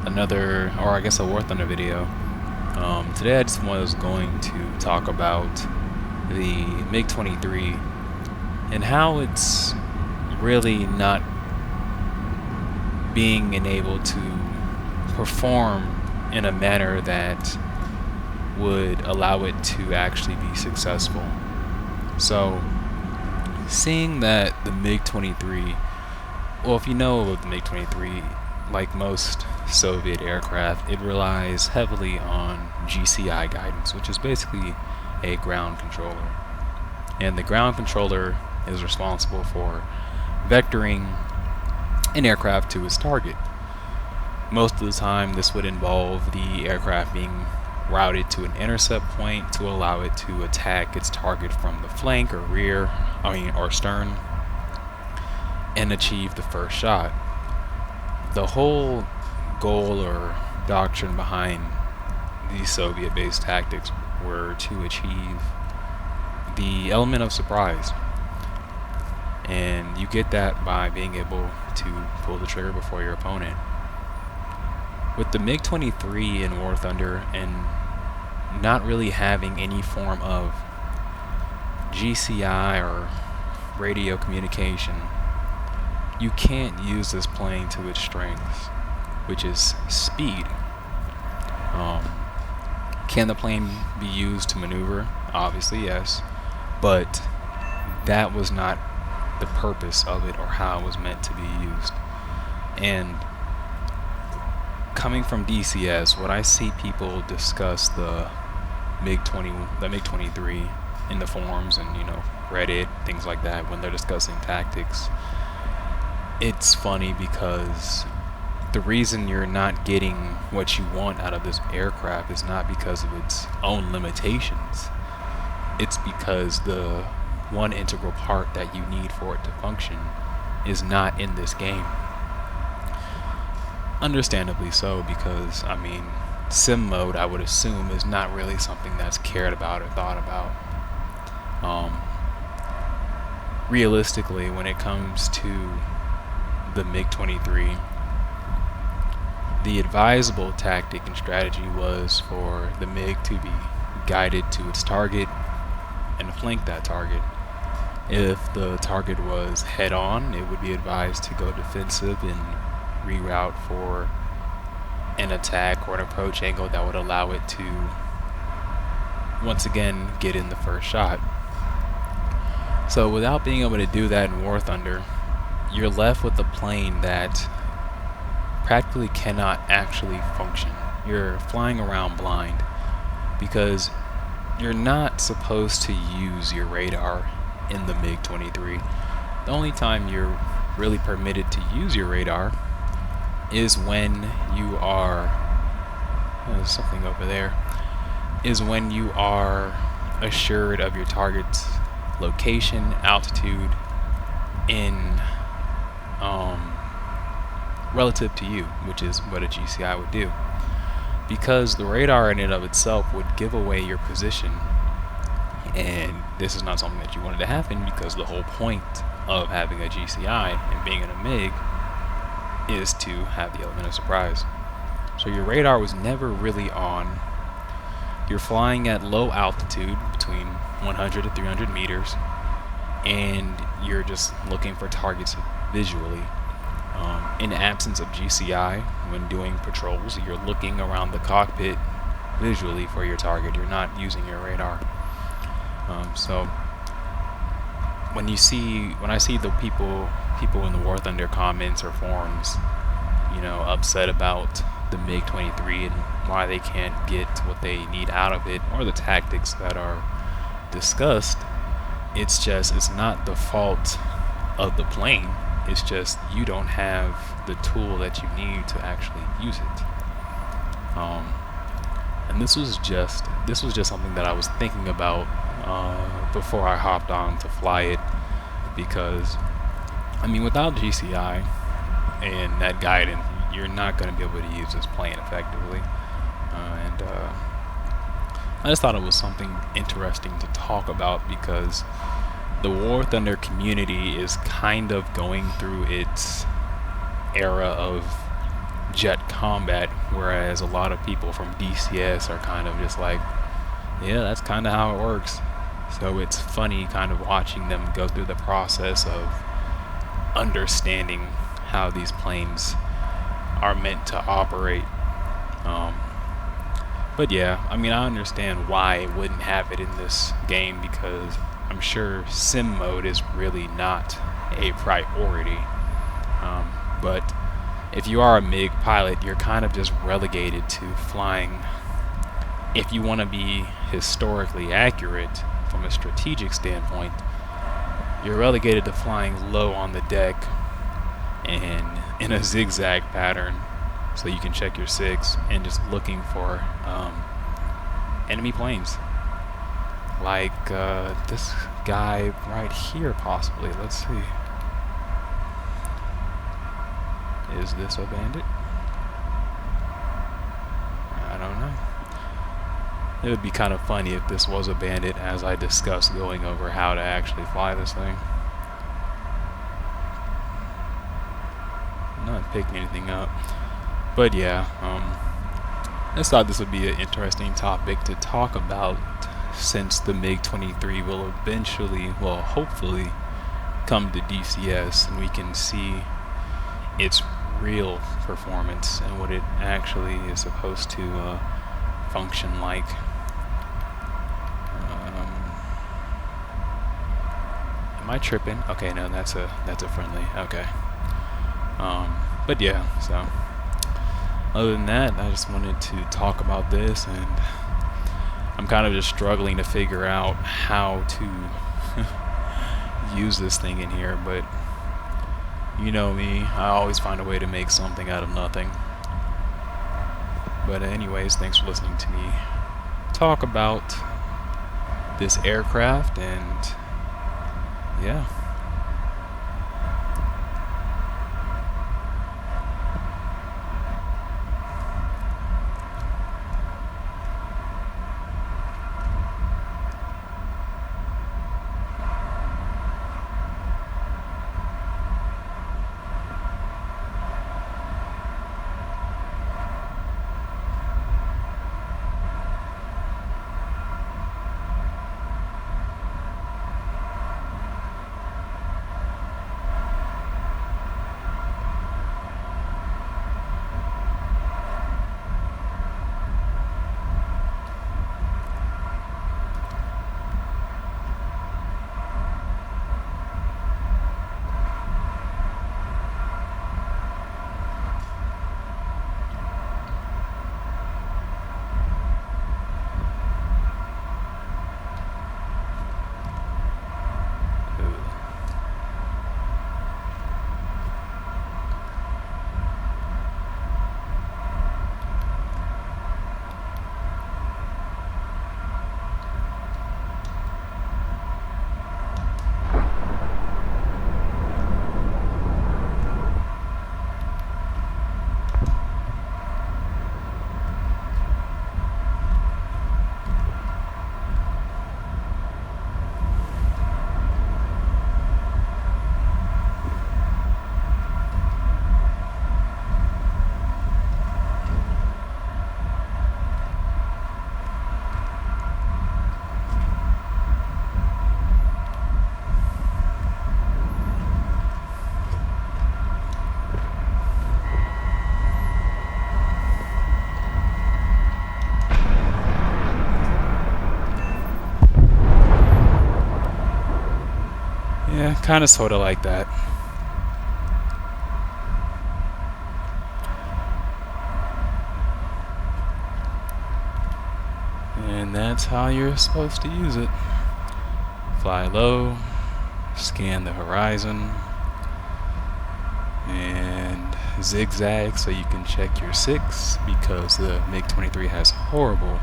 another, or I guess a Warthunder video. Today I just was going to talk about the MiG-23 and how it's really not being enabled to perform in a manner that would allow it to actually be successful. So, seeing that the MiG-23, well, if you know of the MiG-23, like most Soviet aircraft, it relies heavily on GCI guidance, which is basically a ground controller. And the ground controller is responsible for vectoring an aircraft to its target. Most of the time, this would involve the aircraft being routed to an intercept point to allow it to attack its target from the flank or rear, or stern, and achieve the first shot. The whole goal or doctrine behind these Soviet-based tactics were to achieve the element of surprise. And you get that by being able to pull the trigger before your opponent. With the MiG-23 in Warthunder and not really having any form of GCI or radio communication, you can't use this plane to its strengths, which is speed. Can the plane be used to maneuver? Obviously, yes, but that was not the purpose of it or how it was meant to be used. And coming from DCS, when I see people discuss the MiG-23 in the forums and Reddit, things like that, when they're discussing tactics, it's funny because the reason you're not getting what you want out of this aircraft is not because of its own limitations. It's because the one integral part that you need for it to function is not in this game. Understandably so, because sim mode, I would assume, is not really something that's cared about or thought about. Realistically, when it comes to the MiG-23, the advisable tactic and strategy was for the MiG to be guided to its target and flank that target. If the target was head-on, it would be advised to go defensive and reroute for an attack or an approach angle that would allow it to once again get in the first shot. So without being able to do that in Warthunder, you're left with a plane that practically cannot actually function. You're flying around blind because you're not supposed to use your radar in the MiG-23. The only time you're really permitted to use your radar is when you are there's something over there is when you are assured of your target's location, altitude, in relative to you, which is what a GCI would do. Because the radar in and of itself would give away your position, and this is not something that you wanted to happen, because the whole point of having a GCI and being in a MiG is to have the element of surprise. So your radar was never really on. You're flying at low altitude, between 100 to 300 meters, and you're just looking for targets visually. In the absence of GCI, when doing patrols, you're looking around the cockpit visually for your target. You're not using your radar. So when I see the people in the Warthunder comments or forums, upset about the MiG-23 and why they can't get what they need out of it, or the tactics that are discussed, it's not the fault of the plane. It's just you don't have the tool that you need to actually use it. And this was just something that I was thinking about before I hopped on to fly it, because without GCI and that guidance, you're not going to be able to use this plane effectively. And I just thought it was something interesting to talk about, because the Warthunder community is kind of going through its era of jet combat, whereas a lot of people from DCS are kind of just like, yeah, that's kind of how it works. So it's funny kind of watching them go through the process of understanding how these planes are meant to operate. But yeah, I mean, I understand why it wouldn't have it in this game, because I'm sure sim mode is really not a priority. But if you are a MiG pilot, you're kind of just relegated to flying. If you want to be historically accurate from a strategic standpoint, you're relegated to flying low on the deck and in a zigzag pattern, so you can check your six, and just looking for enemy planes. Like this guy right here, possibly. Let's see. Is this a bandit? I don't know. It would be kind of funny if this was a bandit, as I discussed going over how to actually fly this thing. I'm not picking anything up. But yeah, I just thought this would be an interesting topic to talk about, since the MiG-23 will eventually, well, hopefully, come to DCS, and we can see its real performance and what it actually is supposed to function like. Am I tripping? Okay, no, that's a friendly. Okay. But yeah, so other than that, I just wanted to talk about this, and I'm kind of just struggling to figure out how to use this thing in here, but you know me, I always find a way to make something out of nothing. But anyways, thanks for listening to me talk about this aircraft, and yeah. Yeah, kind of sort of like that. And that's how you're supposed to use it. Fly low, scan the horizon, and zigzag so you can check your six, because the MiG-23 has horrible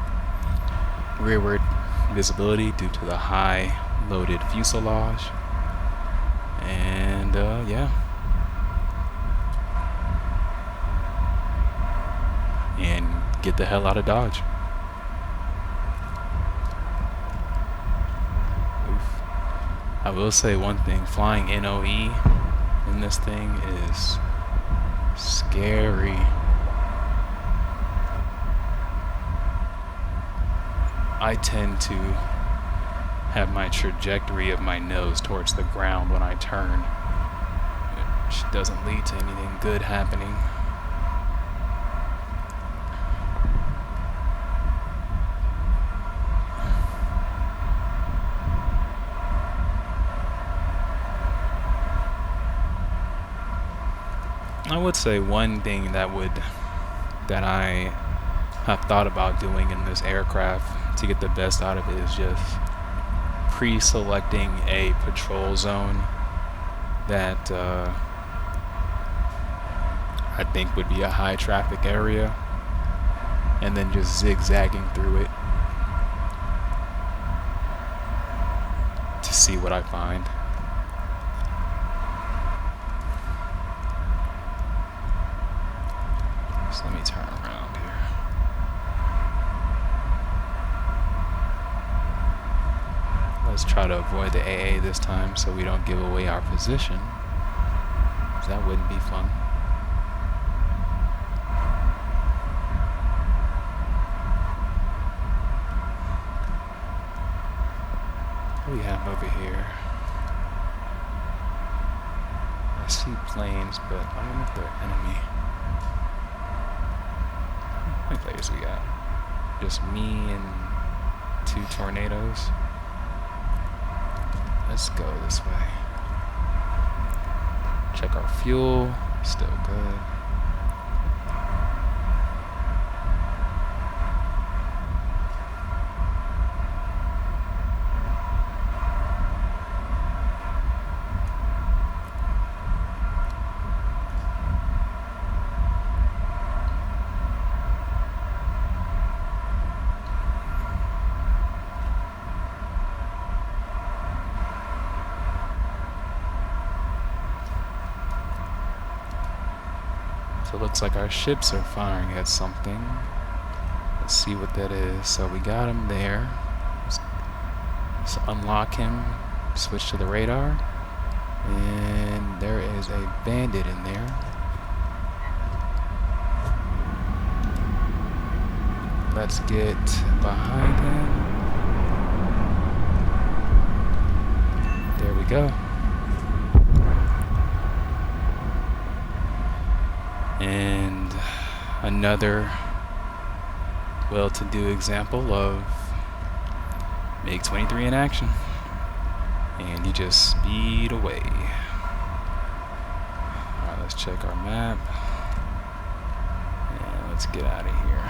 rearward visibility due to the high loaded fuselage. And yeah, and get the hell out of Dodge. Oof. I will say one thing, flying NOE in this thing is scary. I tend to have my trajectory of my nose towards the ground when I turn, which doesn't lead to anything good happening. I would say one thing that I have thought about doing in this aircraft to get the best out of it is just pre-selecting a patrol zone that I think would be a high traffic area, and then just zigzagging through it to see what I find. So let me turn around here. Let's try to avoid the AA this time so we don't give away our position, 'cause that wouldn't be fun. What do we have over here? I see planes, but I don't know if they're enemy. How many players we got? Just me and 2 tornadoes. Let's go this way. Check our fuel. Still good. So it looks like our ships are firing at something. Let's see what that is. So we got him there. Let's unlock him, switch to the radar, and there is a bandit in there. Let's get behind him. There we go. And another well-to-do example of MiG-23 in action. And you just speed away. Alright, let's check our map. And let's get out of here.